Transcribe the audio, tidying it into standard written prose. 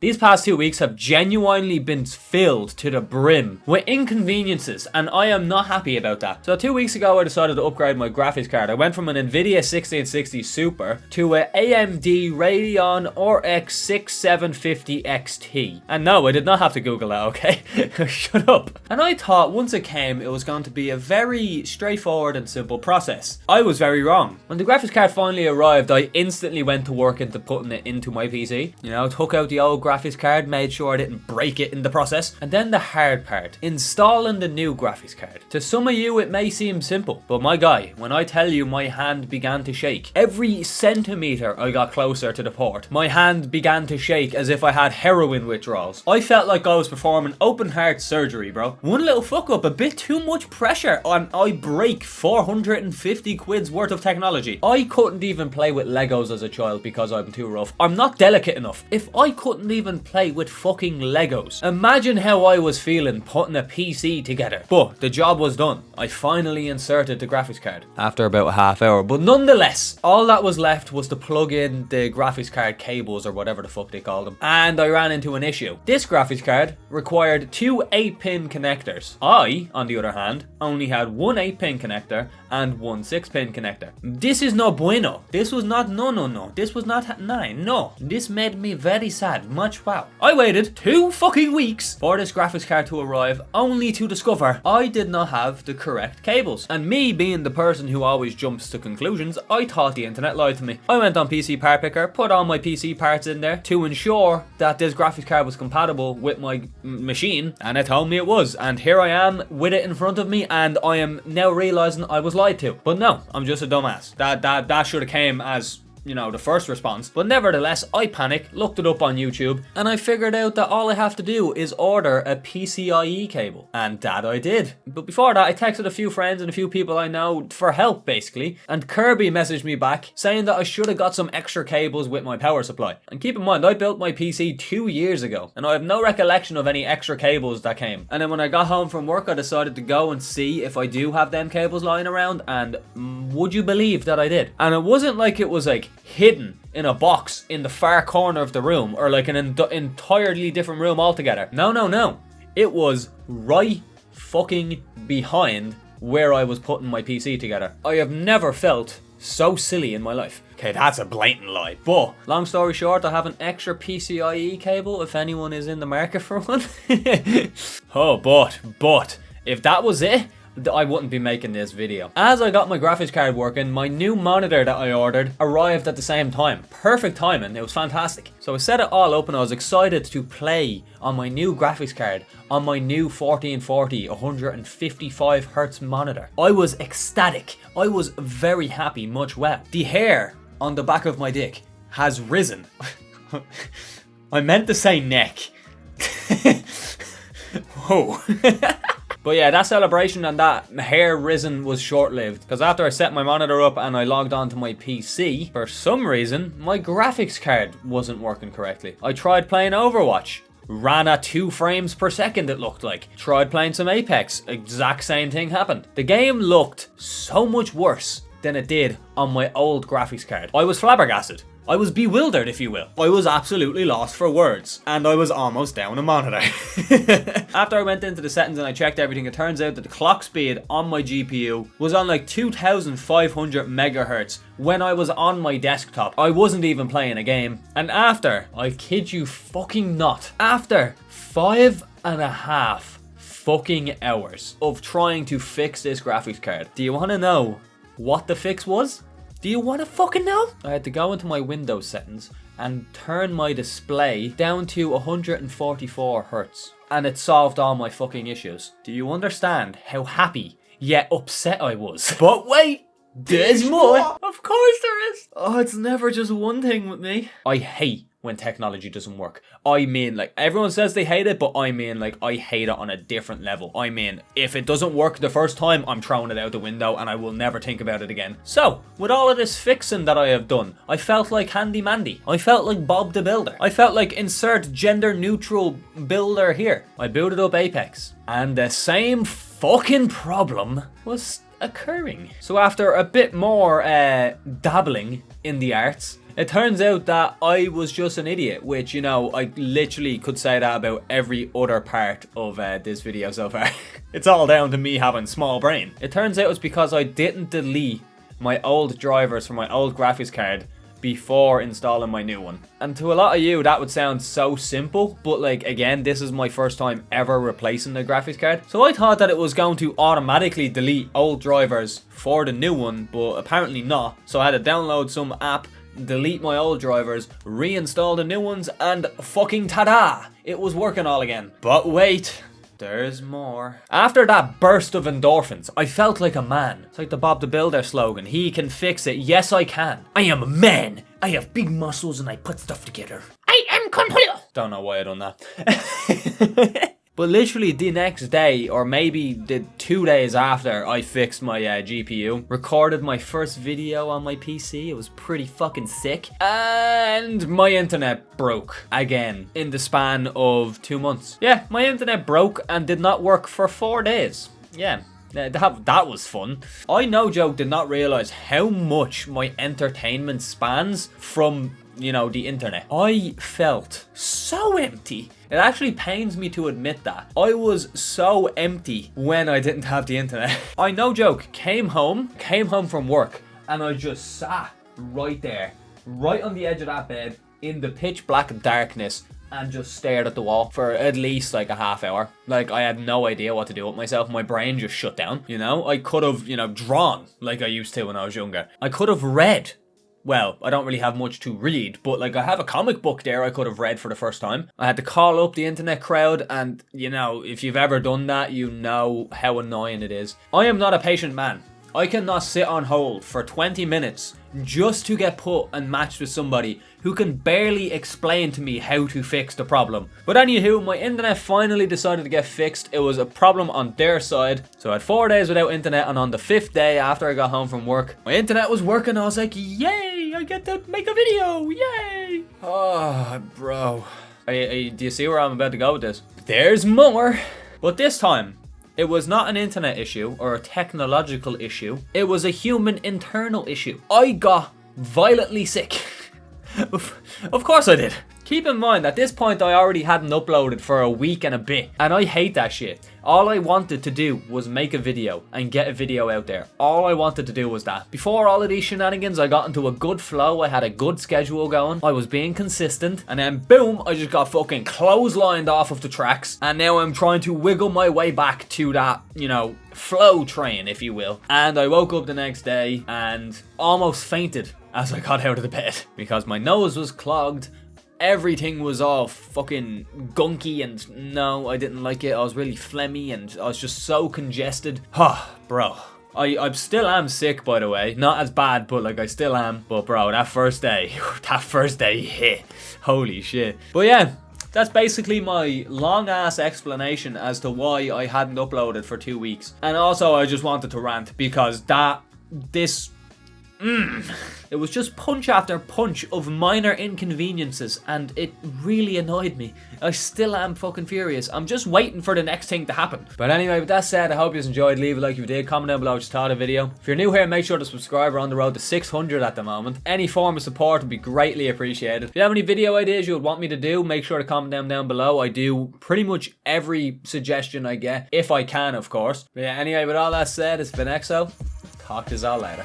These past 2 weeks have genuinely been filled to the brim with inconveniences, and I am not happy about that. So 2 weeks ago I decided to upgrade my graphics card. I went from an Nvidia 1660 Super to a AMD Radeon RX 6750 XT. And no, I did not have to Google that, okay? Shut up. And I thought once it came, it was going to be a very straightforward and simple process. I was very wrong. When the graphics card finally arrived, I instantly went to work into putting it into my PC. You know, took out the old graphics card, made sure I didn't break it in the process. And then the hard part, installing the new graphics card. To some of you it may seem simple, but my guy, when I tell you my hand began to shake, every centimeter I got closer to the port, my hand began to shake as if I had heroin withdrawals. I felt like I was performing open heart surgery, bro. One little fuck up, a bit too much pressure, and I break 450 quid's worth of technology. I couldn't even play with Legos as a child because I'm too rough. I'm not delicate enough. If I couldn't even play with fucking Legos, imagine how I was feeling putting a PC together. But the job was done. I finally inserted the graphics card after about a half hour, but nonetheless, all that was left was to plug in the graphics card cables or whatever the fuck they call them, and I ran into an issue. This graphics card required two 8-pin connectors. I, on the other hand, only had one 8-pin connector and one 6-pin connector. This is no bueno. This was not no. This was not nine. No. This made me very sad. Much wow. I waited 2 fucking weeks for this graphics card to arrive, only to discover I did not have the correct cables. And me being the person who always jumps to conclusions, I thought the internet lied to me. I went on PC Part Picker, put all my PC parts in there to ensure that this graphics card was compatible with my machine, and it told me it was. And here I am with it in front of me, and I am now realizing I was lied to. But no, I'm just a dumbass. That should have came as, you know, the first response. But nevertheless, I panicked, looked it up on YouTube, and I figured out that all I have to do is order a PCIe cable. And that I did. But before that, I texted a few friends and a few people I know for help, basically. And Kirby messaged me back saying that I should have got some extra cables with my power supply. And keep in mind, I built my PC 2 years ago, and I have no recollection of any extra cables that came. And then when I got home from work, I decided to go and see if I do have them cables lying around, and would you believe that I did? And it wasn't like it was like hidden in a box in the far corner of the room, or like an entirely different room altogether. No. It was right fucking behind where I was putting my PC together. I have never felt so silly in my life. Okay, that's a blatant lie. But, long story short, I have an extra PCIe cable if anyone is in the market for one. Oh, but, if that was it, I wouldn't be making this video. As I got my graphics card working, my new monitor that I ordered arrived at the same time. Perfect timing, it was fantastic. So I set it all up and I was excited to play on my new graphics card on my new 1440 155Hz monitor. I was ecstatic. I was very happy, much well. The hair on the back of my dick has risen. I meant to say neck. Whoa. But yeah, that celebration and that hair risen was short-lived, because after I set my monitor up and I logged on to my PC, for some reason, my graphics card wasn't working correctly. I tried playing Overwatch. Ran at 2 frames per second, it looked like. Tried playing some Apex. Exact same thing happened. The game looked so much worse than it did on my old graphics card. I was flabbergasted. I was bewildered, if you will. I was absolutely lost for words, and I was almost down a monitor. After I went into the settings and I checked everything, it turns out that the clock speed on my GPU was on like 2500 megahertz when I was on my desktop. I wasn't even playing a game. And after, I kid you fucking not, after 5.5 fucking hours of trying to fix this graphics card, do you want to know what the fix was? Do you want to fucking know? I had to go into my Windows settings and turn my display down to 144 Hz. And it solved all my fucking issues. Do you understand how happy yet upset I was? But wait! There's more! Of course there is! Oh, it's never just one thing with me. I hate when technology doesn't work. I mean, like, everyone says they hate it, but I mean, like, I hate it on a different level. I mean, if it doesn't work the first time, I'm throwing it out the window and I will never think about it again. So, with all of this fixing that I have done, I felt like Handy Mandy. I felt like Bob the Builder. I felt like insert gender neutral builder here. I booted up Apex, and the same fucking problem was occurring. So after a bit more dabbling in the arts, It turns out that I was just an idiot, which, you know, I literally could say that about every other part of this video so far. It's all down to me having small brain. It turns out it's because I didn't delete my old drivers from my old graphics card before installing my new one. And to a lot of you that would sound so simple, but like again, this is my first time ever replacing the graphics card, so I thought that it was going to automatically delete old drivers for the new one, but apparently not. So I had to download some app, delete my old drivers, reinstall the new ones, and fucking ta-da! It was working all again. But wait, there's more. After that burst of endorphins, I felt like a man. It's like the Bob the Builder slogan. He can fix it. Yes, I can. I am a man. I have big muscles and I put stuff together. I am complete. Don't know why I done that. But literally the next day, or maybe the 2 days after I fixed my GPU, recorded my first video on my PC. It was pretty fucking sick. And my internet broke again in the span of 2 months. Yeah, my internet broke and did not work for 4 days. Yeah. That was fun. I, no joke, did not realize how much my entertainment spans from, you know, the internet. I felt so empty. It actually pains me to admit that. I was so empty when I didn't have the internet. I, no joke, came home from work, and I just sat right there, right on the edge of that bed, in the pitch black darkness, and just stared at the wall for at least like a half hour. Like, I had no idea what to do with myself. My brain just shut down, you know? I could have, you know, drawn like I used to when I was younger. I could have read. Well, I don't really have much to read, but like I have a comic book there I could have read for the first time. I had to call up the internet crowd, and you know, if you've ever done that, you know how annoying it is. I am not a patient man. I cannot sit on hold for 20 minutes just to get put and matched with somebody who can barely explain to me how to fix the problem. But anywho, my internet finally decided to get fixed. It was a problem on their side. So I had 4 days without internet, and on the 5th day after I got home from work, my internet was working. I was like, yay, I get to make a video, yay. Oh, bro. Do you see where I'm about to go with this? There's more. But this time, it was not an internet issue or a technological issue. It was a human internal issue. I got violently sick. Of course I did. Keep in mind, at this point I already hadn't uploaded for a week and a bit, and I hate that shit. All I wanted to do was make a video and get a video out there. All I wanted to do was that. Before all of these shenanigans, I got into a good flow. I had a good schedule going. I was being consistent, and then boom, I just got fucking clotheslined off of the tracks, and now I'm trying to wiggle my way back to that, you know, flow train, if you will. And I woke up the next day and almost fainted as I got out of the bed because my nose was clogged. Everything was all fucking gunky, and no, I didn't like it. I was really phlegmy and I was just so congested. Bro. I still am sick, by the way. Not as bad, but like I still am. But bro, that first day hit. Holy shit. But yeah, that's basically my long ass explanation as to why I hadn't uploaded for 2 weeks. And also I just wanted to rant because it was just punch after punch of minor inconveniences, and it really annoyed me. I still am fucking furious. I'm just waiting for the next thing to happen. But anyway, with that said, I hope you enjoyed. Leave a like if you did. Comment down below what you thought of the video. If you're new here, make sure to subscribe. We're on the road to 600 at the moment. Any form of support would be greatly appreciated. If you have any video ideas you would want me to do, make sure to comment them down below. I do pretty much every suggestion I get, if I can, of course. But yeah, anyway, with all that said, it's been EXO. Talk to you all later.